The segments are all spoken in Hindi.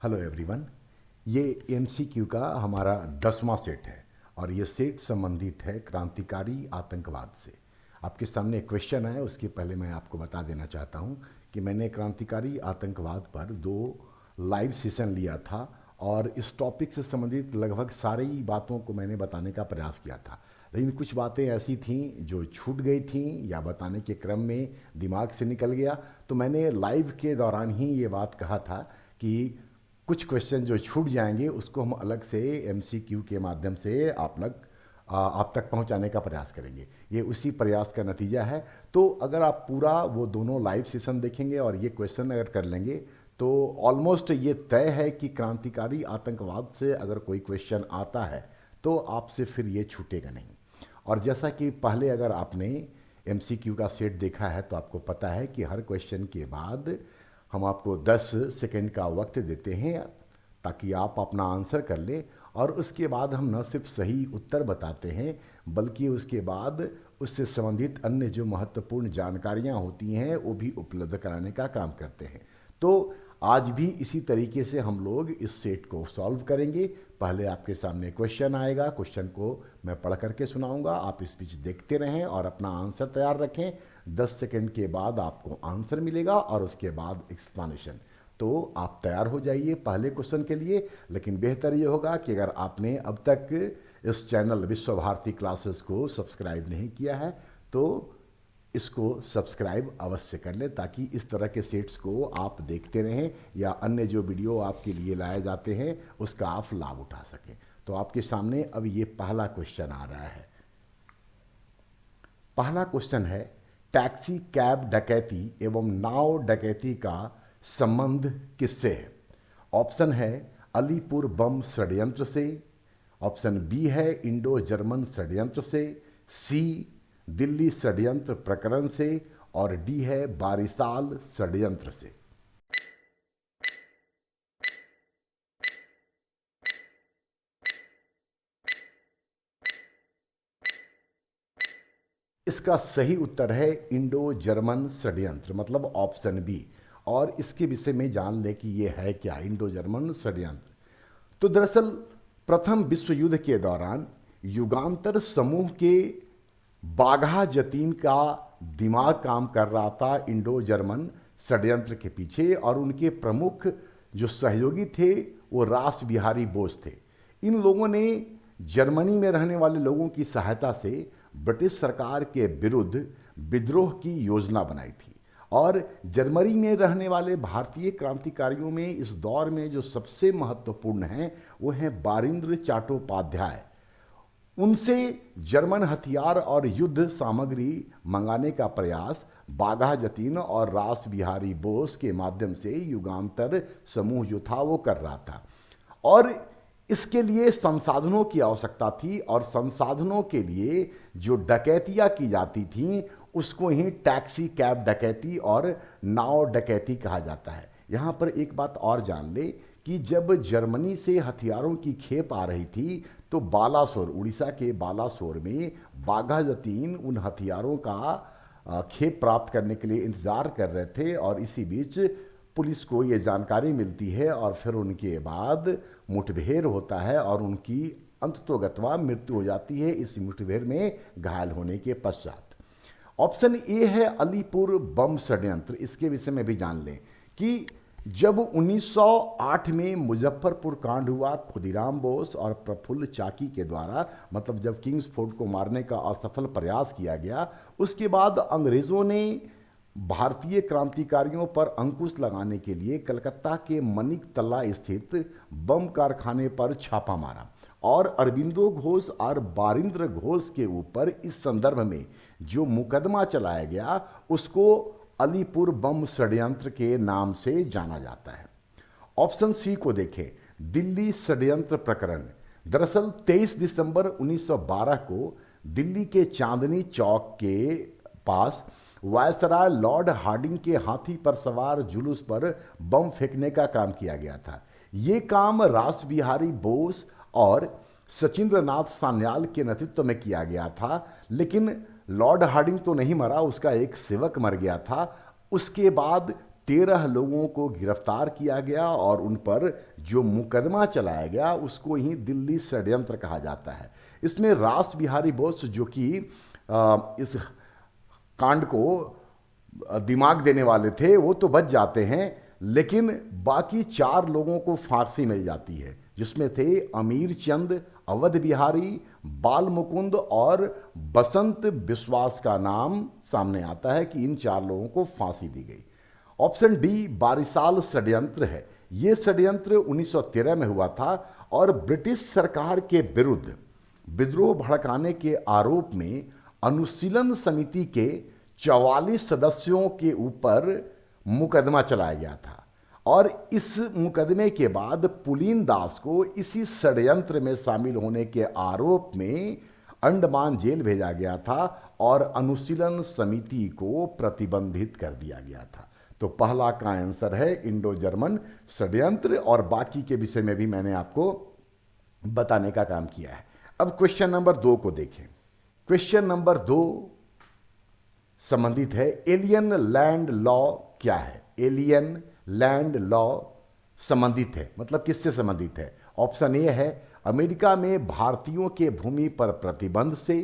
Hello everyone. ये एमसीक्यू का हमारा 10वां सेट है और ये सेट संबंधित है क्रांतिकारी आतंकवाद से। आपके सामने एक क्वेश्चन है, उसके पहले मैं आपको बता देना चाहता हूँ कि मैंने क्रांतिकारी आतंकवाद पर 2 लाइव सेशन लिया था और इस टॉपिक से संबंधित लगभग सारी बातों को मैंने बताने का प्रयास किया था, लेकिन कुछ बातें ऐसी थीं जो छूट गई थीं या बताने के क्रम में दिमाग से निकल गया। तो मैंने लाइव के दौरान ही ये बात कहा था कि कुछ क्वेश्चन जो छूट जाएंगे उसको हम अलग से एमसीक्यू के माध्यम से आप तक पहुंचाने का प्रयास करेंगे। ये उसी प्रयास का नतीजा है। तो अगर आप पूरा वो दोनों लाइव सेशन देखेंगे और ये क्वेश्चन अगर कर लेंगे तो ऑलमोस्ट ये तय है कि क्रांतिकारी आतंकवाद से अगर कोई क्वेश्चन आता है तो आपसे फिर ये छूटेगा नहीं। और जैसा कि पहले अगर आपने एमसीक्यू का सेट देखा है तो आपको पता है कि हर क्वेश्चन के बाद हम आपको 10 सेकंड का वक्त देते हैं ताकि आप अपना आंसर कर लें, और उसके बाद हम न सिर्फ सही उत्तर बताते हैं बल्कि उसके बाद उससे संबंधित अन्य जो महत्वपूर्ण जानकारियां होती हैं वो भी उपलब्ध कराने का काम करते हैं। तो आज भी इसी तरीके से हम लोग इस सेट को सॉल्व करेंगे। पहले आपके सामने क्वेश्चन आएगा, क्वेश्चन को मैं पढ़ करके सुनाऊंगा, आप स्पीच देखते रहें और अपना आंसर तैयार रखें। 10 सेकंड के बाद आपको आंसर मिलेगा और उसके बाद एक्सप्लेनेशन। तो आप तैयार हो जाइए पहले क्वेश्चन के लिए। लेकिन बेहतर ये होगा कि अगर आपने अब तक इस चैनल विश्व भारती क्लासेस को सब्सक्राइब नहीं किया है तो इसको सब्सक्राइब अवश्य कर लें ताकि इस तरह के सेट्स को आप देखते रहें या अन्य जो वीडियो आपके लिए लाए जाते हैं उसका आप लाभ उठा सकें। तो आपके सामने अब ये पहला क्वेश्चन आ रहा है। पहला क्वेश्चन है, टैक्सी कैब डकैती एवं नाव डकैती का संबंध किससे है? ऑप्शन है अलीपुर बम षड्यंत्र से, ऑप्शन बी है इंडो जर्मन षड्यंत्र से, सी दिल्ली षड्यंत्र प्रकरण से, और डी है बारिसाल षड्यंत्र से। इसका सही उत्तर है इंडो जर्मन षड्यंत्र, मतलब ऑप्शन बी। और इसके विषय में जान ले कि ये है क्या इंडो जर्मन षड्यंत्र। तो दरअसल प्रथम विश्व युद्ध के दौरान युगांतर समूह के बाघा जतीन का दिमाग काम कर रहा था इंडो जर्मन षड्यंत्र के पीछे, और उनके प्रमुख जो सहयोगी थे वो रास बिहारी बोस थे। इन लोगों ने जर्मनी में रहने वाले लोगों की सहायता से ब्रिटिश सरकार के विरुद्ध विद्रोह की योजना बनाई थी। और जर्मनी में रहने वाले भारतीय क्रांतिकारियों में इस दौर में जो सबसे महत्वपूर्ण हैं वो हैं बारिंद्र चाट्टोपाध्याय। उनसे जर्मन हथियार और युद्ध सामग्री मंगाने का प्रयास बाघा जतीन और रास बिहारी बोस के माध्यम से युगांतर समूह जो था वो कर रहा था। और इसके लिए संसाधनों की आवश्यकता थी, और संसाधनों के लिए जो डकैतियां की जाती थीं उसको ही टैक्सी कैब डकैती और नाव डकैती कहा जाता है। यहाँ पर एक बात और जान ले कि जब जर्मनी से हथियारों की खेप आ रही थी तो बालासोर, उड़ीसा के बालासोर में बाघा जतीन उन हथियारों का खेप प्राप्त करने के लिए इंतजार कर रहे थे, और इसी बीच पुलिस को ये जानकारी मिलती है और फिर उनके बाद मुठभेड़ होता है और उनकी अंततोगत्वा मृत्यु हो जाती है इस मुठभेड़ में घायल होने के पश्चात। ऑप्शन ए है अलीपुर बम षड्यंत्र। इसके विषय में भी जान लें कि जब 1908 में मुजफ्फरपुर कांड हुआ खुदीराम बोस और प्रफुल्ल चाकी के द्वारा, मतलब जब किंग्स फोर्ट को मारने का असफल प्रयास किया गया, उसके बाद अंग्रेजों ने भारतीय क्रांतिकारियों पर अंकुश लगाने के लिए कलकत्ता के मनिक तल्ला स्थित बम कारखाने पर छापा मारा और अरविंदो घोष और बारिंद्र घोष के ऊपर इस संदर्भ में जो मुकदमा चलाया गया उसको अलीपुर बम षड्यंत्र के नाम से जाना जाता है। ऑप्शन सी को देखें, दिल्ली षड्यंत्र प्रकरण। दरअसल 23 दिसंबर 1912 को दिल्ली के चांदनी चौक के पास वायसराय लॉर्ड हार्डिंग के हाथी पर सवार जुलूस पर बम फेंकने का काम किया गया था। ये काम रास बिहारी बोस और सचिंद्रनाथ सान्याल के नेतृत्व में किया गया था, लेकिन लॉर्ड हार्डिंग तो नहीं मरा, उसका एक सेवक मर गया था। उसके बाद 13 लोगों को गिरफ्तार किया गया और उन पर जो मुकदमा चलाया गया उसको ही दिल्ली षड्यंत्र कहा जाता है। इसमें रास बिहारी बोस जो कि इस कांड को दिमाग देने वाले थे वो तो बच जाते हैं, लेकिन बाकी 4 लोगों को फांसी मिल जाती है, जिसमें थे अमीर चंद, अवध बिहारी, बाल मुकुंद और बसंत बिश्वास का नाम सामने आता है कि इन 4 लोगों को फांसी दी गई। ऑप्शन डी बारिसाल षड्यंत्र है। यह षड्यंत्र 1913 में हुआ था और ब्रिटिश सरकार के विरुद्ध विद्रोह भड़काने के आरोप में अनुशीलन समिति के 44 सदस्यों के ऊपर मुकदमा चलाया गया था और इस मुकदमे के बाद पुलीन दास को इसी षड्यंत्र में शामिल होने के आरोप में अंडमान जेल भेजा गया था और अनुशीलन समिति को प्रतिबंधित कर दिया गया था। तो पहला का आंसर है इंडो जर्मन षड्यंत्र, और बाकी के विषय में भी मैंने आपको बताने का काम किया है। अब क्वेश्चन नंबर 2 को देखें। क्वेश्चन नंबर 2 संबंधित है एलियन लैंड लॉ क्या है। एलियन लैंड लॉ संबंधित है, मतलब किससे संबंधित है। ऑप्शन ए है अमेरिका में भारतीयों के भूमि पर प्रतिबंध से,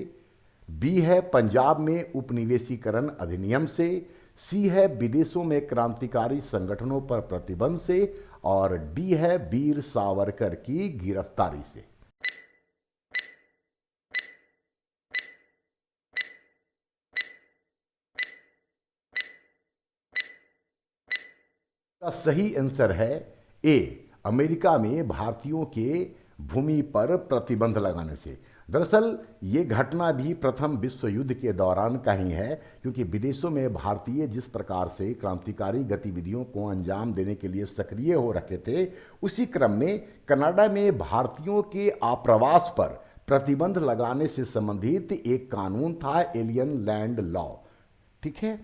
बी है पंजाब में उपनिवेशीकरण अधिनियम से, सी है विदेशों में क्रांतिकारी संगठनों पर प्रतिबंध से, और डी है वीर सावरकर की गिरफ्तारी से। का सही आंसर है ए, अमेरिका में भारतीयों के भूमि पर प्रतिबंध लगाने से। दरअसल ये घटना भी प्रथम विश्व युद्ध के दौरान का ही है, क्योंकि विदेशों में भारतीय जिस प्रकार से क्रांतिकारी गतिविधियों को अंजाम देने के लिए सक्रिय हो रखे थे, उसी क्रम में कनाडा में भारतीयों के आप्रवास पर प्रतिबंध लगाने से संबंधित एक कानून था, एलियन लैंड लॉ। ठीक है।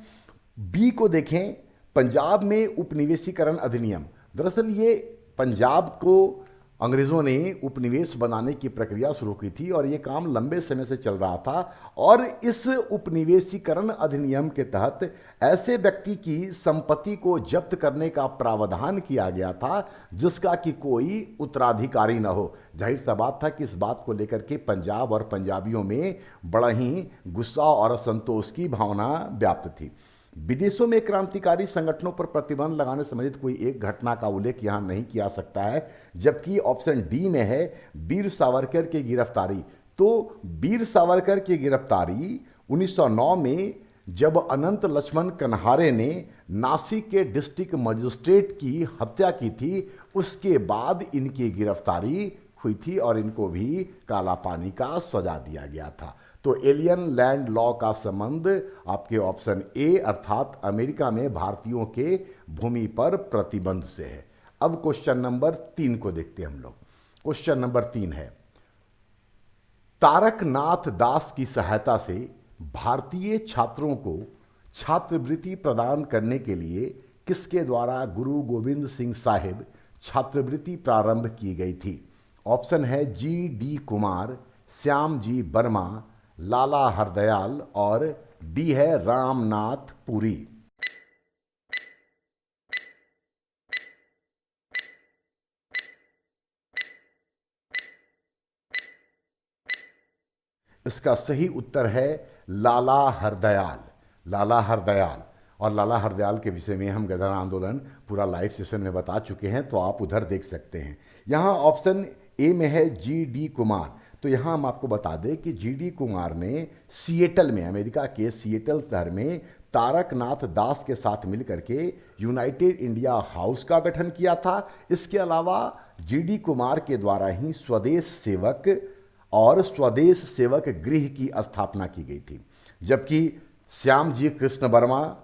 बी को देखें, पंजाब में उपनिवेशीकरण अधिनियम। दरअसल ये पंजाब को अंग्रेजों ने उपनिवेश बनाने की प्रक्रिया शुरू की थी और ये काम लंबे समय से चल रहा था, और इस उपनिवेशीकरण अधिनियम के तहत ऐसे व्यक्ति की संपत्ति को जब्त करने का प्रावधान किया गया था जिसका कि कोई उत्तराधिकारी न हो। जाहिर सा बात था कि इस बात को लेकर के पंजाब और पंजाबियों में बड़ा ही गुस्सा और असंतोष की भावना व्याप्त थी। विदेशों में क्रांतिकारी संगठनों पर प्रतिबंध लगाने संबंधित कोई एक घटना का उल्लेख यहां नहीं किया सकता है, जबकि ऑप्शन डी में है वीर सावरकर की गिरफ्तारी। तो वीर सावरकर की गिरफ्तारी 1909 में जब अनंत लक्ष्मण कन्हारे ने नासिक के डिस्ट्रिक्ट मजिस्ट्रेट की हत्या की थी, उसके बाद इनकी गिरफ्तारी हुई थी और इनको भी काला पानी का सजा दिया गया था। तो एलियन लैंड लॉ का संबंध आपके ऑप्शन ए अर्थात अमेरिका में भारतीयों के भूमि पर प्रतिबंध से है। अब क्वेश्चन नंबर 3 को देखते हैं हम लोग। क्वेश्चन नंबर 3 है तारकनाथ दास की सहायता से भारतीय छात्रों को छात्रवृत्ति प्रदान करने के लिए किसके द्वारा गुरु गोविंद सिंह साहिब छात्रवृत्ति प्रारंभ की गई थी। ऑप्शन है जी.डी. कुमार, श्याम जी वर्मा, लाला हरदयाल, और डी है रामनाथ पुरी। इसका सही उत्तर है लाला हरदयाल। लाला हरदयाल, और लाला हरदयाल के विषय में हम गदर आंदोलन पूरा लाइव सेशन में बता चुके हैं, तो आप उधर देख सकते हैं। यहाँ ऑप्शन ए में है जी.डी. कुमार। तो यहाँ हम आपको बता दें कि जी.डी. कुमार ने सिएटल में, अमेरिका के सिएटल शहर में तारकनाथ दास के साथ मिलकर के यूनाइटेड इंडिया हाउस का गठन किया था। इसके अलावा जी.डी. कुमार के द्वारा ही स्वदेश सेवक और स्वदेश सेवक गृह की स्थापना की गई थी, जबकि श्याम जी कृष्ण वर्मा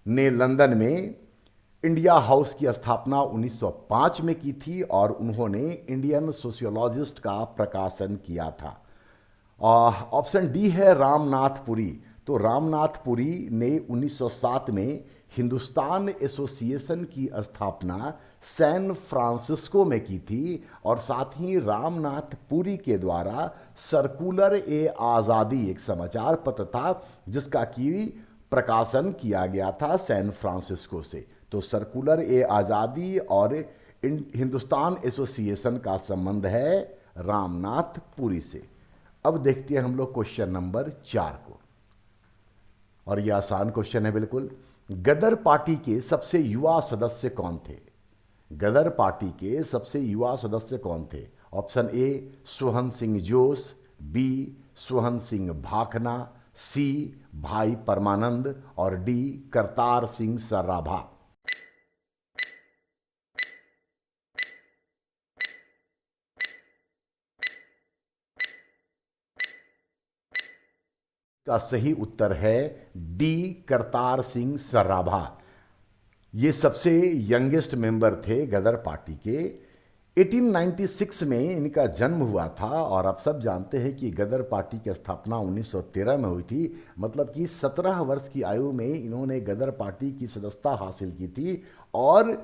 ने लंदन में इंडिया हाउस की स्थापना 1905 में की थी और उन्होंने इंडियन सोशियोलॉजिस्ट का प्रकाशन किया था। ऑप्शन डी है रामनाथ पुरी। तो रामनाथ पुरी ने 1907 में हिंदुस्तान एसोसिएशन की स्थापना सैन फ्रांसिस्को में की थी, और साथ ही रामनाथ पुरी के द्वारा सर्कुलर ए आज़ादी एक समाचार पत्र था जिसका कि प्रकाशन किया गया था सैन फ्रांसिस्को से। तो सर्कुलर ए आज़ादी और हिंदुस्तान एसोसिएशन का संबंध है रामनाथ पुरी से। अब देखते हैं हम लोग क्वेश्चन नंबर 4 को, और यह आसान क्वेश्चन है बिल्कुल। गदर पार्टी के सबसे युवा सदस्य कौन थे? गदर पार्टी के सबसे युवा सदस्य कौन थे? ऑप्शन ए सोहन सिंह जोश, बी सोहन सिंह भाखना, सी भाई परमानंद और डी करतार सिंह सराभा। का सही उत्तर है डी करतार सिंह सराभा। ये सबसे यंगेस्ट मेंबर थे गदर पार्टी के। 1896 में इनका जन्म हुआ था, और आप सब जानते हैं कि गदर पार्टी की स्थापना 1913 में हुई थी। मतलब कि 17 वर्ष की आयु में इन्होंने गदर पार्टी की सदस्यता हासिल की थी, और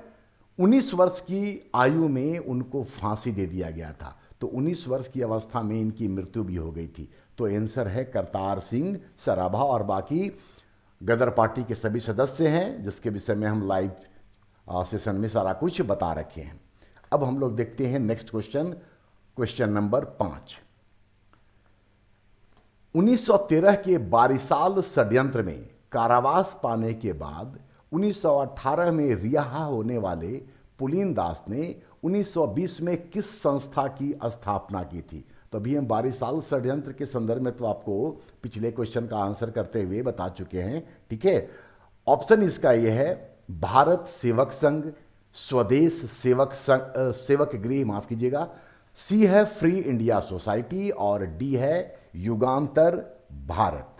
19 वर्ष की आयु में उनको फांसी दे दिया गया था। तो 19 वर्ष की अवस्था में इनकी मृत्यु भी हो गई थी। तो आंसर है करतार सिंह सराभा, और बाकी गदर पार्टी के सभी सदस्य हैं, जिसके विषय में हम लाइव सेशन में सारा कुछ बता रखे हैं। अब हम लोग देखते हैं नेक्स्ट क्वेश्चन, क्वेश्चन नंबर 5। 1913 के बारिसाल षड्यंत्र में कारावास पाने के बाद 1918 में रिहा होने वाले पुलिन दास ने 1920 में किस संस्था की स्थापना की थी? तो अभी हम बारिसाल षड्यंत्र के संदर्भ में तो आपको पिछले क्वेश्चन का आंसर करते हुए बता चुके हैं, ठीक है। ऑप्शन इसका यह है भारत सेवक संघ, स्वदेश सेवक संघ, सेवक गृह माफ कीजिएगा, सी है फ्री इंडिया सोसाइटी और डी है युगांतर भारत।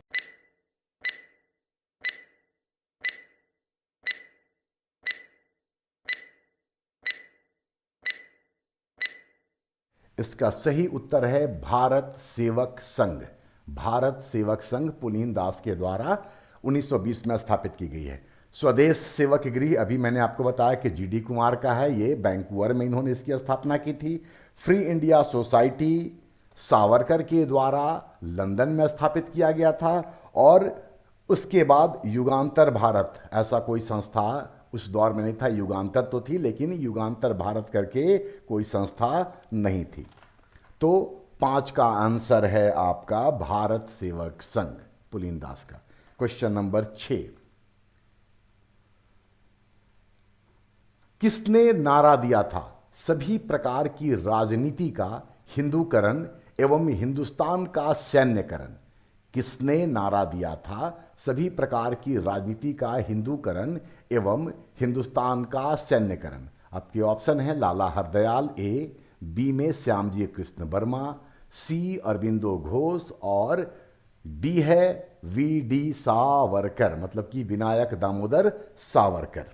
इसका सही उत्तर है भारत सेवक संघ। भारत सेवक संघ पुलिन दास के द्वारा 1920 में स्थापित की गई है। स्वदेश सेवक गृह अभी मैंने आपको बताया कि जीडी कुमार का है, ये वैंकूवर में इन्होंने इसकी स्थापना की थी। फ्री इंडिया सोसाइटी सावरकर के द्वारा लंदन में स्थापित किया गया था, और उसके बाद युगांतर भारत ऐसा कोई संस्था उस दौर में नहीं था। युगांतर तो थी, लेकिन युगांतर भारत करके कोई संस्था नहीं थी। तो 5 का आंसर है आपका भारत सेवक संघ पुलिन दास का। Question number 6। किसने नारा दिया था सभी प्रकार की राजनीति का हिंदूकरण एवं हिंदुस्तान का सैन्यकरण? किसने नारा दिया था सभी प्रकार की राजनीति का हिंदूकरण एवं हिंदुस्तान का सैन्यकरण? आपके ऑप्शन है लाला हरदयाल ए, बी में श्यामजी कृष्ण वर्मा, सी अरविंदो घोष और डी है वी डी सावरकर, मतलब कि विनायक दामोदर सावरकर।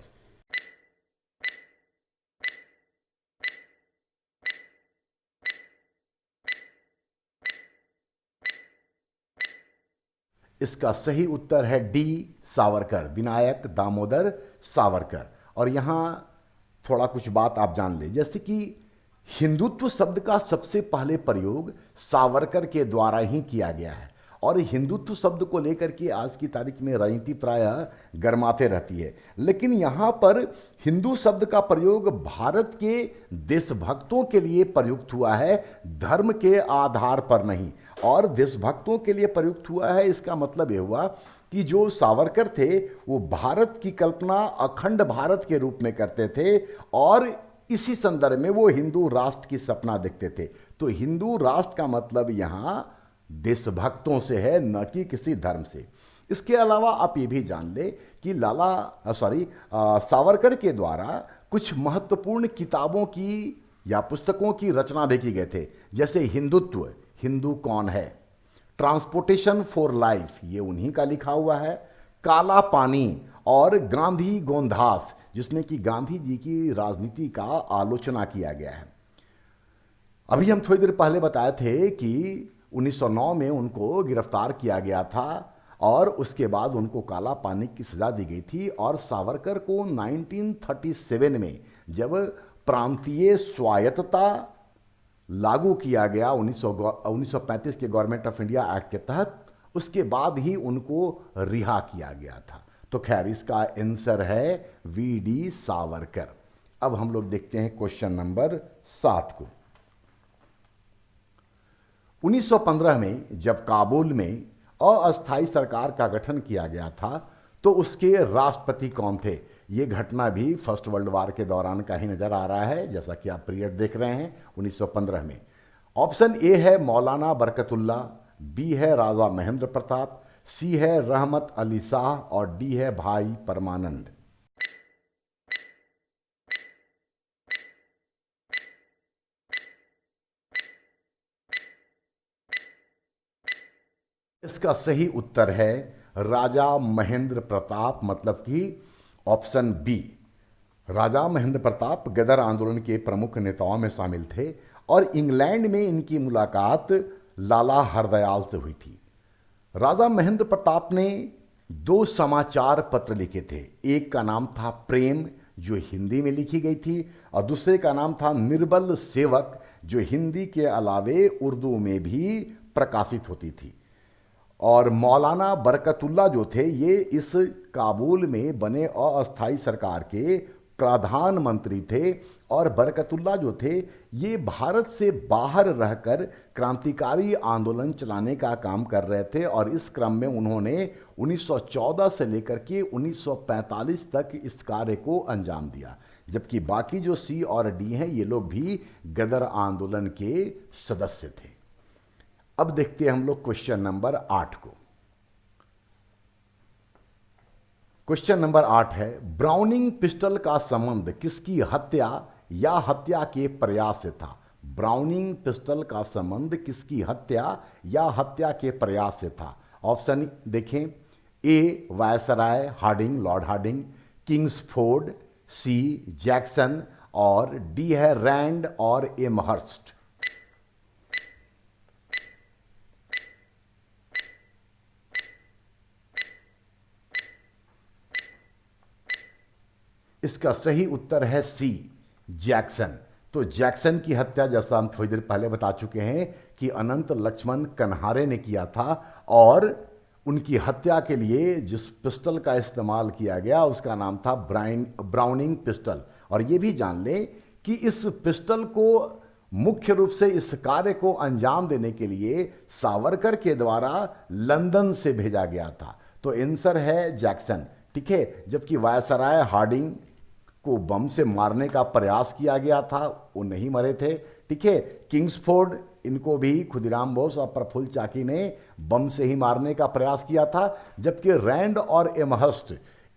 इसका सही उत्तर है डी सावरकर, विनायक दामोदर सावरकर। और यहां थोड़ा कुछ बात आप जान ले, जैसे कि हिंदुत्व शब्द का सबसे पहले प्रयोग सावरकर के द्वारा ही किया गया है, और हिंदुत्व शब्द को लेकर के आज की तारीख में राजनीति प्रायः गरमाते रहती है। लेकिन यहाँ पर हिंदू शब्द का प्रयोग भारत के देशभक्तों के लिए प्रयुक्त हुआ है, धर्म के आधार पर नहीं, और देशभक्तों के लिए प्रयुक्त हुआ है। इसका मतलब यह हुआ कि जो सावरकर थे वो भारत की कल्पना अखंड भारत के रूप में करते थे, और इसी संदर्भ में वो हिंदू राष्ट्र की सपना देखते थे। तो हिंदू राष्ट्र का मतलब यहाँ देशभक्तों से है, न कि किसी धर्म से। इसके अलावा आप ये भी जान ले कि सावरकर के द्वारा कुछ महत्वपूर्ण किताबों की या पुस्तकों की रचना भी की गए थे, जैसे हिंदुत्व, हिंदू कौन है, ट्रांसपोर्टेशन फॉर लाइफ, ये उन्हीं का लिखा हुआ है, काला पानी और गांधी गोंधास, जिसमें कि गांधी जी की राजनीति का आलोचना किया गया है। अभी हम थोड़ी देर पहले बताए थे कि 1909 में उनको गिरफ्तार किया गया था, और उसके बाद उनको काला पानी की सजा दी गई थी। और सावरकर को 1937 में जब प्रांतीय स्वायत्तता लागू किया गया 1935 के गवर्नमेंट ऑफ इंडिया एक्ट के तहत, उसके बाद ही उनको रिहा किया गया था। तो खैर इसका आंसर है वी सावरकर। अब हम लोग देखते हैं क्वेश्चन नंबर 7 को। 1915 में जब काबुल में अस्थायी सरकार का गठन किया गया था तो उसके राष्ट्रपति कौन थे? ये घटना भी फर्स्ट वर्ल्ड वार के दौरान का ही नजर आ रहा है, जैसा कि आप पीरियड देख रहे हैं 1915 में। ऑप्शन ए है मौलाना बरकतुल्ला, बी है राजा महेंद्र प्रताप, सी है रहमत अली शाह और डी है भाई परमानंद। इसका सही उत्तर है राजा महेंद्र प्रताप, मतलब कि ऑप्शन बी। राजा महेंद्र प्रताप गदर आंदोलन के प्रमुख नेताओं में शामिल थे और इंग्लैंड में इनकी मुलाकात लाला हरदयाल से हुई थी। राजा महेंद्र प्रताप ने 2 समाचार पत्र लिखे थे। एक का नाम था प्रेम, जो हिंदी में लिखी गई थी, और दूसरे का नाम था निर्बल सेवक, जो हिंदी के अलावे उर्दू में भी प्रकाशित होती थी। और मौलाना बरकतुल्ला जो थे ये इस काबुल में बने अस्थायी सरकार के प्रधानमंत्री थे, और बरकतुल्ला जो थे ये भारत से बाहर रहकर क्रांतिकारी आंदोलन चलाने का काम कर रहे थे, और इस क्रम में उन्होंने 1914 से लेकर के 1945 तक इस कार्य को अंजाम दिया। जबकि बाकी जो सी और डी हैं ये लोग भी गदर आंदोलन के सदस्य थे। अब देखते हैं हम लोग क्वेश्चन नंबर 8 को। क्वेश्चन नंबर 8 है, ब्राउनिंग पिस्टल का संबंध किसकी हत्या या हत्या के प्रयास से था? ब्राउनिंग पिस्टल का संबंध किसकी हत्या या हत्या के प्रयास से था? ऑप्शन देखें, A viceroy Hardinge, Lord Hardinge, Kingsford, C Jackson और डी है रैंड और एमहर्स्ट। इसका सही उत्तर है सी जैक्सन। तो जैक्सन की हत्या, जैसा हम थोड़ी देर पहले बता चुके हैं कि अनंत लक्ष्मण कन्हारे ने किया था, और उनकी हत्या के लिए जिस पिस्टल का इस्तेमाल किया गया उसका नाम था ब्राउनिंग पिस्टल। और ये भी जान लें कि इस पिस्टल को मुख्य रूप से इस कार्य को अंजाम देने के लिए सावरकर के द्वारा लंदन से भेजा गया था। तो आंसर है जैक्सन, ठीक है। जबकि वायसराय हार्डिंग को बम से मारने का प्रयास किया गया था, वो नहीं मरे थे, ठीक है। किंग्सफोर्ड, इनको भी खुदीराम बोस और प्रफुल्ल चाकी ने बम से ही मारने का प्रयास किया था। जबकि रैंड और एमहर्स्ट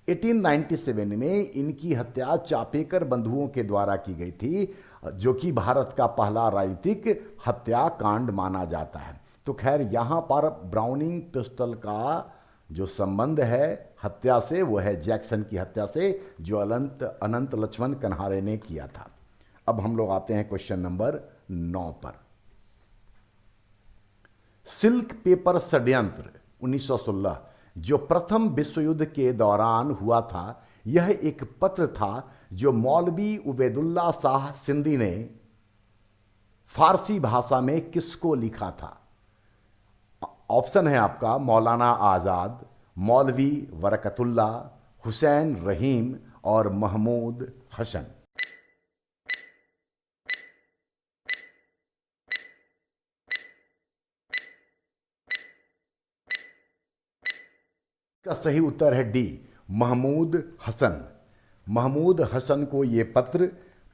1897 में इनकी हत्या चापेकर बंधुओं के द्वारा की गई थी, जो कि भारत का पहला राजनीतिक हत्याकांड माना जाता है। तो खैर यहाँ पर ब्राउनिंग पिस्टल का जो संबंध है हत्या से, वो है जैक्सन की हत्या से, जो अनंत लक्ष्मण कन्हारे ने किया था। अब हम लोग आते हैं क्वेश्चन नंबर 9 पर। सिल्क पेपर षड्यंत्र 1916 जो प्रथम विश्व युद्ध के दौरान हुआ था, यह एक पत्र था जो मौलवी उबैदुल्ला शाह सिंधी ने फारसी भाषा में किसको लिखा था? ऑप्शन है आपका मौलाना आज़ाद, मौलवी बरकतुल्ला, हुसैन रहीम और महमूद हसन। का सही उत्तर है डी, महमूद हसन। महमूद हसन को यह पत्र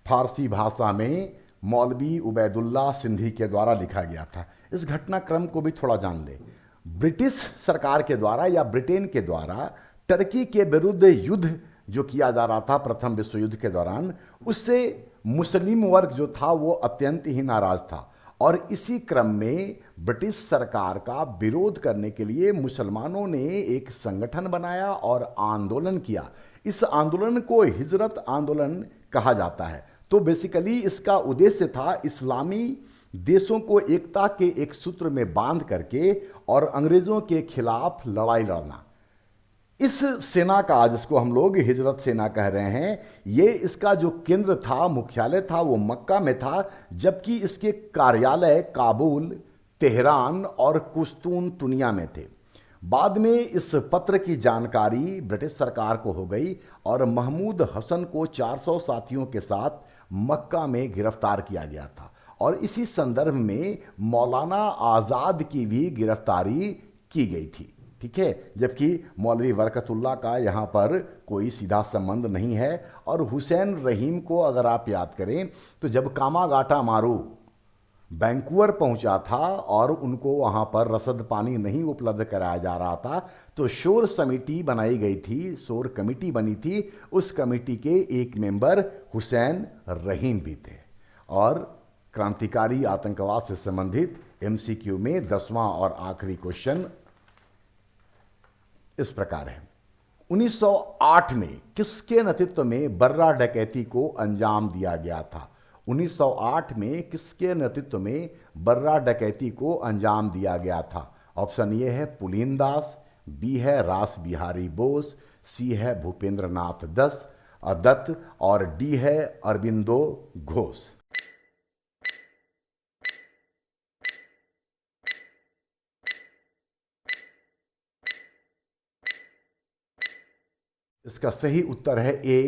फारसी भाषा में मौलवी उबैदुल्ला सिंधी के द्वारा लिखा गया था। इस घटनाक्रम को भी थोड़ा जान ले। ब्रिटिश सरकार के द्वारा या ब्रिटेन के द्वारा टर्की के विरुद्ध युद्ध जो किया जा रहा था प्रथम विश्व युद्ध के दौरान, उससे मुस्लिम वर्ग जो था वो अत्यंत ही नाराज था, और इसी क्रम में ब्रिटिश सरकार का विरोध करने के लिए मुसलमानों ने एक संगठन बनाया और आंदोलन किया। इस आंदोलन को हिजरत आंदोलन कहा जाता है। तो बेसिकली इसका उद्देश्य था इस्लामी देशों को एकता के एक सूत्र में बांध करके और अंग्रेजों के खिलाफ लड़ाई लड़ना। इस सेना का, जिसको हम लोग हिजरत सेना कह रहे हैं, ये इसका जो केंद्र था, मुख्यालय था, वो मक्का में था, जबकि इसके कार्यालय काबुल, तेहरान और कुश्तूनतुनिया में थे। बाद में इस पत्र की जानकारी ब्रिटिश सरकार को हो गई और महमूद हसन को 400 साथियों के साथ मक्का में गिरफ्तार किया गया था। और इसी संदर्भ में मौलाना आज़ाद की भी गिरफ्तारी की गई थी। ठीक है, जबकि मौलवी बरकतुल्लाह का यहाँ पर कोई सीधा संबंध नहीं है। और हुसैन रहीम को अगर आप याद करें तो जब कामागाटा मारू वैंकूवर पहुंचा था और उनको वहां पर रसद पानी नहीं उपलब्ध कराया जा रहा था, तो शोर समिति बनाई गई थी, शोर कमेटी बनी थी। उस कमेटी के एक मेंबर हुसैन रहीम भी थे। और क्रांतिकारी आतंकवाद से संबंधित एमसीक्यू में 10वां और आखिरी क्वेश्चन इस प्रकार है। 1908 में किसके नेतृत्व में बर्रा डकैती को अंजाम दिया गया था? 1908 में किसके नेतृत्व में बर्रा डकैती को अंजाम दिया गया था? ऑप्शन ए है पुलिनदास, बी है रास बिहारी बोस, सी है भूपेंद्र नाथ दत्त और डी है अरबिंदो घोष। इसका सही उत्तर है ए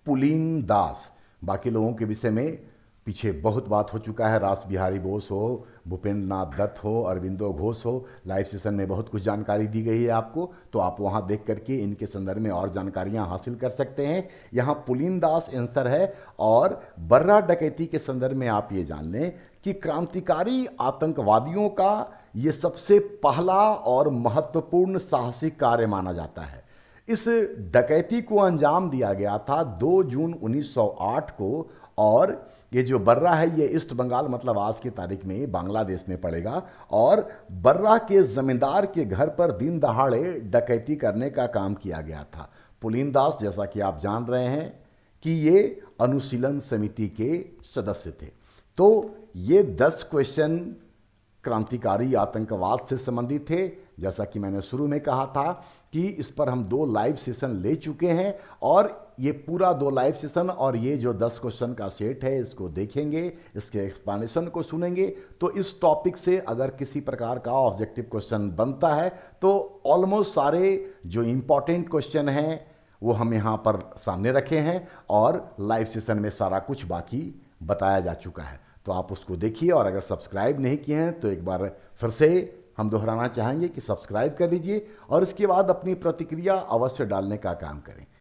पुलिन दास। बाकी लोगों के विषय में पीछे बहुत बात हो चुका है, रास बिहारी बोस हो, भूपेंद्र नाथ दत्त हो, अरविंदो घोष हो, लाइव सेशन में बहुत कुछ जानकारी दी गई है आपको, तो आप वहां देख करके इनके संदर्भ में और जानकारियां हासिल कर सकते हैं। यहां पुलिन दास आंसर है। और बर्रा डकैती के संदर्भ में आप ये जान लें कि क्रांतिकारी आतंकवादियों का ये सबसे पहला और महत्वपूर्ण साहसिक कार्य माना जाता है। इस डकैती को अंजाम दिया गया था 2 जून 1908 को। और ये जो बर्रा है ये ईस्ट बंगाल मतलब आज की तारीख में बांग्लादेश में पड़ेगा। और बर्रा के जमींदार के घर पर दिन दहाड़े डकैती करने का काम किया गया था। पुलिन दास, जैसा कि आप जान रहे हैं कि ये अनुशीलन समिति के सदस्य थे। तो ये 10 क्वेश्चन क्रांतिकारी आतंकवाद से संबंधित थे। जैसा कि मैंने शुरू में कहा था कि इस पर हम 2 लाइव सेशन ले चुके हैं और ये पूरा 2 लाइव सेशन और ये जो 10 क्वेश्चन का सेट है इसको देखेंगे, इसके एक्सप्लेनेशन को सुनेंगे। तो इस टॉपिक से अगर किसी प्रकार का ऑब्जेक्टिव क्वेश्चन बनता है तो ऑलमोस्ट सारे जो इंपॉर्टेंट क्वेश्चन हैं वो हम यहाँ पर सामने रखे हैं और लाइव सेशन में सारा कुछ बाकी बताया जा चुका है। तो आप उसको देखिए और अगर सब्सक्राइब नहीं किए हैं तो एक बार फिर से हम दोहराना चाहेंगे कि सब्सक्राइब कर लीजिए और इसके बाद अपनी प्रतिक्रिया अवश्य डालने का काम करें।